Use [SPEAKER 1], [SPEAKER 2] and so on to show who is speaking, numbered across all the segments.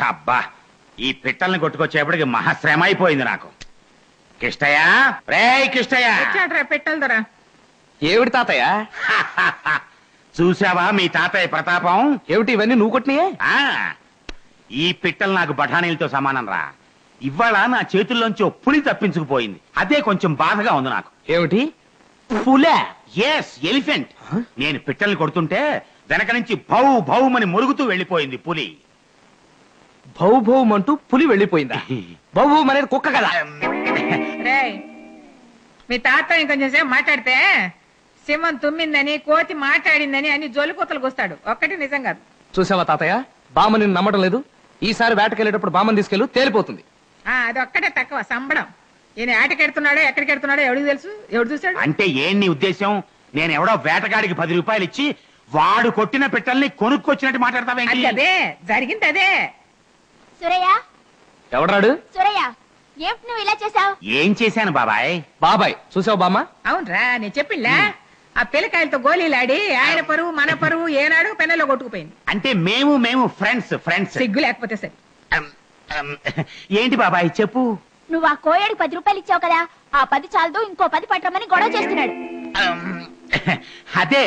[SPEAKER 1] అబ్బా ఈ పిట్టల్ని కొట్టుకొచ్చేపటికి మహాశ్రమ అయిపోయింది నాకు. కిష్టయ్య, రేయ్ కిష్టయ్య.
[SPEAKER 2] పిట్టలు దొరా.
[SPEAKER 3] ఏమిటి తాతయ్య?
[SPEAKER 1] చూసావా మీ తాతయ్య ప్రతాపం?
[SPEAKER 3] ఏమిటి ఇవన్నీ నువ్వు కొట్టినాయే?
[SPEAKER 1] ఈ పిట్టలు నాకు బఠానీలతో సమానం రా. ఇవాళ నా చేతుల్లోంచి ఓ పులి తప్పించుకుపోయింది. అదే కొంచెం బాధగా ఉంది నాకు.
[SPEAKER 3] ఏమిటి? పులే?
[SPEAKER 1] Yes, elephant. నేను పిట్టల్ని కొడుతుంటే వెనక నుంచి భౌ భౌమని మురుగుతూ వెళ్ళిపోయింది పులి.
[SPEAKER 3] భౌ భౌమంటూ పులి వెళ్ళిపోయిందా? భౌ భౌం అనేది కుక్క కదా.
[SPEAKER 2] మీ తాత ఇంకొంచెం సేపు మాట్లాడితే సింహం తుమ్మిందని, కోతి మాట్లాడిందని అని జోలిపోతలు కూస్తాడు. ఒక్కటి నిజం కాదు.
[SPEAKER 3] చూసావా తాతయ్య, బామ్మ నిన్ను నమ్మటం లేదు. ఈసారి వేటకెళ్ళేటప్పుడు బామ్మని తీసుకెళ్ళు, తేలిపోతుంది.
[SPEAKER 2] అది ఒక్కటే తక్కువ సంబడం. ఈయన ఆటకెడుతున్నాడో ఎక్కడికి ఎడుతున్నాడో ఎవడికి తెలుసు? ఎవడు చూసాడు?
[SPEAKER 1] అంటే ఏం నీ ఉద్దేశం? నేను ఎవడో వేటగాడికి 10 రూపాయలు ఇచ్చి వాడు కొట్టిన పిట్టల్ని కొనుక్కొచ్చినట్టు మాట్లాడతావేంటి?
[SPEAKER 2] అదే జరిగింది. అదే
[SPEAKER 4] సురయ్య.
[SPEAKER 3] ఎవడాడు?
[SPEAKER 4] సురయ్య, ఏమిటి నువ్వు ఇలా చేసావు?
[SPEAKER 1] ఏం చేశాను బాబాయ్?
[SPEAKER 3] బాబాయ్ చూసావు బామ్మ?
[SPEAKER 2] అవునరా, నేను చెప్పిండ్లా. ఆ పిల్లకాయలతో గోళీలాడి ఆయన పరువు మన పరువు ఏనాడు పెన్నెలో కొట్టుకుపోయింది.
[SPEAKER 1] అంటే మేము ఫ్రెండ్స్.
[SPEAKER 2] సిగ్గు లేకపోతే సరే.
[SPEAKER 1] ఏంటి బాబాయ్ చెప్పు.
[SPEAKER 4] నువ్వు ఆ కోయడికి 10 రూపాయలు ఇచ్చావు కదా, ఆ 10 చాలదు ఇంకో 10 పట్టమని గొడవ చేస్తున్నాడు.
[SPEAKER 1] అదే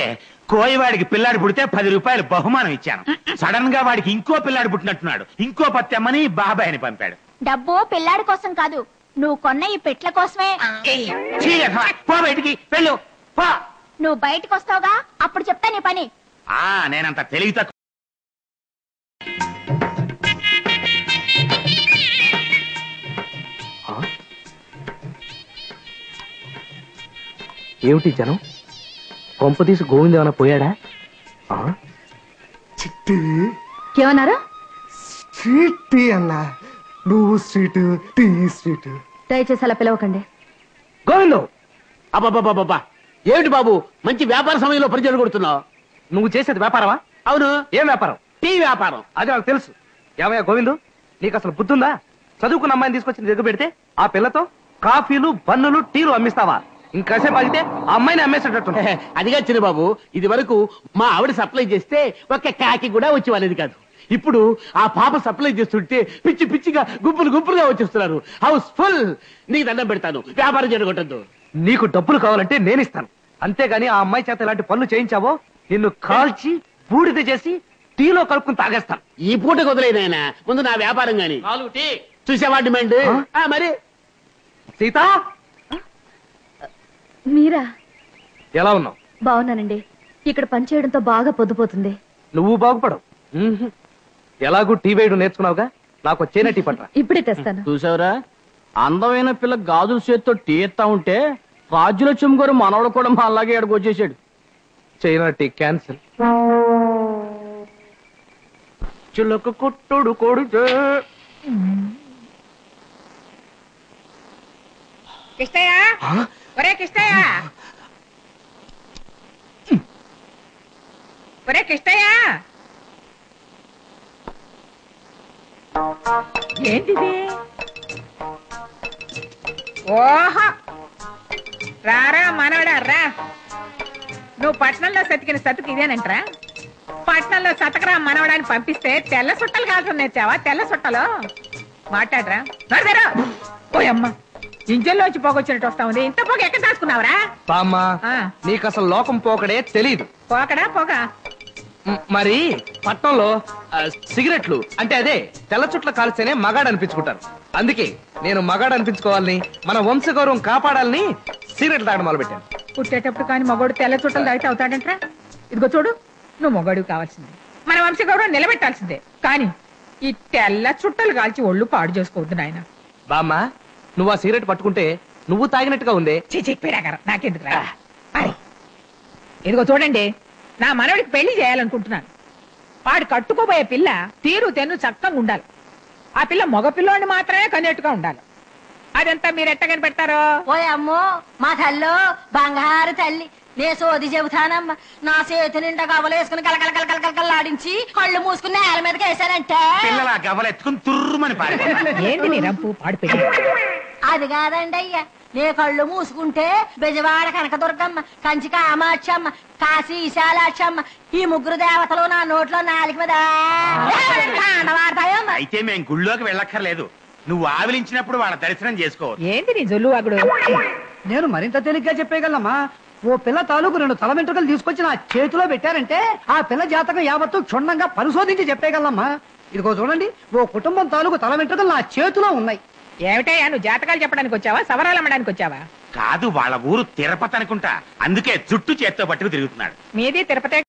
[SPEAKER 1] కోయవాడికి పిల్లాడు పుడితే 10 రూపాయలు బహుమానం ఇచ్చాను. సడన్ గా వాడికి ఇంకో పిల్లాడు పుట్టినట్టున్నాడు. ఇంకో పత్తెమ్మని బాబాయ్ని పంపాడు.
[SPEAKER 4] డబ్బు పిల్లాడి కోసం కాదు, నువ్వు కొన్న ఈ పెట్ల కోసమే.
[SPEAKER 1] పో బయటికి వెళ్ళు.
[SPEAKER 4] నువ్వు బయటకు వస్తావుగా, అప్పుడు చెప్తా నీ పని.
[SPEAKER 1] నేనంత తెలివి తక్కువ.
[SPEAKER 3] ఏమిటి జనం? కొంప తీసి గోవింద ఏమైనా పోయాడా?
[SPEAKER 5] చిట్టి
[SPEAKER 4] ఏమన్నారా?
[SPEAKER 5] స్ట్రీట్ టీ అన్నా. నువ్వు స్ట్రీట్, టీ స్ట్రీట్.
[SPEAKER 4] దయచేసి అలా పిలవకండి.
[SPEAKER 3] గోవిందో!
[SPEAKER 6] అబ్బాబాబా, ఏమిటి బాబు మంచి వ్యాపార సమయంలో పరిచయం కొడుతున్నావు?
[SPEAKER 3] నువ్వు చేసేది వ్యాపారమా?
[SPEAKER 6] అవును.
[SPEAKER 3] ఏం వ్యాపారం?
[SPEAKER 6] టీ వ్యాపారం.
[SPEAKER 3] అది నాకు తెలుసు. ఏమయ్యా గోవిందు, నీకు అసలు బుద్ధుందా? చదువుకున్న అమ్మాయిని తీసుకొచ్చి నీ దగ్గర పెడితే ఆ పిల్లతో కాఫీలు, బన్నులు, టీలు అమ్మిస్తావా? ఇంకాసేపు ఆగితే ఆ అమ్మాయిని అమ్మేసేటట్టు.
[SPEAKER 6] అదిగా చిన్నబాబు, ఇది వరకు మా ఆవిడ సప్లై చేస్తే ఒక్క కాకి కూడా వచ్చి వాళ్ళది కాదు. ఇప్పుడు ఆ పాప సప్లై చేస్తుంటే పిచ్చి పిచ్చిగా గుంపులుగా వచ్చేస్తున్నారు. House full. నీకు దండం పెడతాను, వ్యాపారం జరగొట్టద్దు.
[SPEAKER 3] నీకు డబ్బులు కావాలంటే నేను ఇస్తాను. అంతేగాని ఆ అమ్మాయి చేత ఇలాంటి పనులు చేయించావో నిన్ను కాల్చి బూడిద చేసి టీలో కలుపుకుని తాగేస్తాను.
[SPEAKER 6] ఈ పూట కుదలేదైనా ముందు నా వ్యాపారం గాని చూసేవా డిమాండ్. మరి
[SPEAKER 3] సీత,
[SPEAKER 4] మీరా?
[SPEAKER 3] ఎలా ఉన్నావు?
[SPEAKER 4] బాగున్నానండి. ఇక్కడ పని చేయడంతో బాగా పొద్దుపోతుంది.
[SPEAKER 3] నువ్వు బాగుపడవు. ఎలాగూ టీ వేయడం నేర్చుకున్నావుగా, నాకు వచ్చేనా టీ పట్ల.
[SPEAKER 4] ఇప్పుడే తెస్తాను.
[SPEAKER 6] చూసావురా, అందమైన పిల్ల గాజుల చేతితో టీ ఎత్తా ఉంటే రాజ్యలక్ష్మి గారు మనవడు కూడా మా అలాగే ఎక్కడికి వచ్చేసాడు.
[SPEAKER 3] చైనా టీ క్యాన్సిల్. చిలక కొట్టుడు కొడుచే.
[SPEAKER 2] కిష్టయ్య, ఒరే కిష్టయ్య, ఒరే కిష్టయ్య, ఏంటిది? ఓహో, రారా మనవడా రా. నువ్వు పట్నంలో సతికిన సతుకు ఇదేనంటరా? పట్నంలో సతకరా మనవడాన్ని పంపిస్తే తెల్ల సుట్టలు కాల్చడం నేర్చావా? తెల్ల సుట్టలో మాట్లాడరా. పోయమ్మ, ఇంజన్లోంచి పోగొచ్చినట్టు వస్తా ఉంది. ఇంత పోగ ఎక్కడ దాచుకున్నావురా?
[SPEAKER 3] బామ్మ, నీకు అసలు లోకం పోకడే తెలీదు.
[SPEAKER 2] పోకడా పోగ?
[SPEAKER 3] మరి పట్నంలో సిగరెట్లు అంటే అదే తెల్ల చుట్ల కాల్స్తేనే మగాడు అనిపించుకుంటారు. అందుకే నేను మగాడు అనిపించుకోవాలని, మన వంశగౌరవం కాపాడాలని సిగరెట్లు తాగడం మొదలు పెట్టాను.
[SPEAKER 2] పుట్టేటప్పుడు కానీ మగోడు తెల్ల చుట్టలు తాగితే అవుతాడంట్రా? ఇదిగో చూడు, నువ్వు మొగడు కావాల్సిందే, మన వంశగౌరవం నిలబెట్టాల్సిందే. కానీ ఈ తెల్ల చుట్టలు కాల్చి ఒళ్ళు పాడు చేసుకోవద్దు నాయన.
[SPEAKER 3] బామ్మ, నువ్వు ఆ సిగరెట్ పట్టుకుంటే నువ్వు తాగినట్టుగా ఉంది.
[SPEAKER 2] చెప్పారా నాకెందుకు రా. ఇదిగో చూడండి, నా మనవడికి పెళ్లి చేయాలనుకుంటున్నాను. వాడు కట్టుకోబోయే పిల్ల తీరు తెన్ను చక్కగా ఉండాలి. ఆ పిల్ల మగ పిల్లోని మాత్రమే కనేట్టుగా ఉండాలి. అదంతా మీరు ఎట్ట కనిపెడతారో?
[SPEAKER 7] ఓ అమ్మో, మా తల్లో బంగారు తల్లి, నే సోది చెబుతానమ్మా. నా చేతి నిండా గవ్వలేసుకుని కలకలకలకలకల్లాడించి కళ్ళు మూసుకుని నేల మీదకి వేసానంటే
[SPEAKER 1] గవ్వలెత్తుకుని తుర్రుమని
[SPEAKER 2] ఏంటి నీ రంపు పాడు పెళ్లి?
[SPEAKER 7] అది కాదండి అయ్యా, నే కళ్ళు మూసుకుంటే బెజవాడ కనకదుర్గమ్మ, కంచి కామాక్షమ్మ, కాశీ విశాలాక్షమ్మ, ఈ ముగ్గురు దేవతలు నా నోట్లో నాలుగు మీద వాడతాయో మరి.
[SPEAKER 1] అయితే మేం గుళ్ళోకి వెళ్ళక్కర్లేదు. నువ్వు ఆవిలించినప్పుడు వాళ్ళ దర్శనం చేసుకోవచ్చు.
[SPEAKER 2] ఏంది నీ జొల్లు అగుడు?
[SPEAKER 8] నేను మరింత తేలిగ్గా చెప్పేయగలమ్మా. ఓ పిల్ల తాలూకు 2 తల వెంట్రుకలు తీసుకొచ్చి నా చేతిలో పెట్టారంటే ఆ పిల్ల జాతకం యావత్తు క్షుణ్ణంగా పరిశోధించి చెప్పేయగలమ్మా. ఇదిగో చూడండి, ఓ కుటుంబం తాలూకు తల వెంట్రుకలు నా చేతిలో ఉన్నాయి.
[SPEAKER 2] ఏమిటయ్యా, నువ్వు జాతకాలు చెప్పడానికి వచ్చావా, సవరాలు అమ్మడానికి వచ్చావా?
[SPEAKER 1] కాదు, వాళ్ళ ఊరు తిరుపతి అనుకుంటా. అందుకే జుట్టు చేత్తో పట్టుకు తిరుగుతున్నాడు.
[SPEAKER 2] మీది తిరుపతి.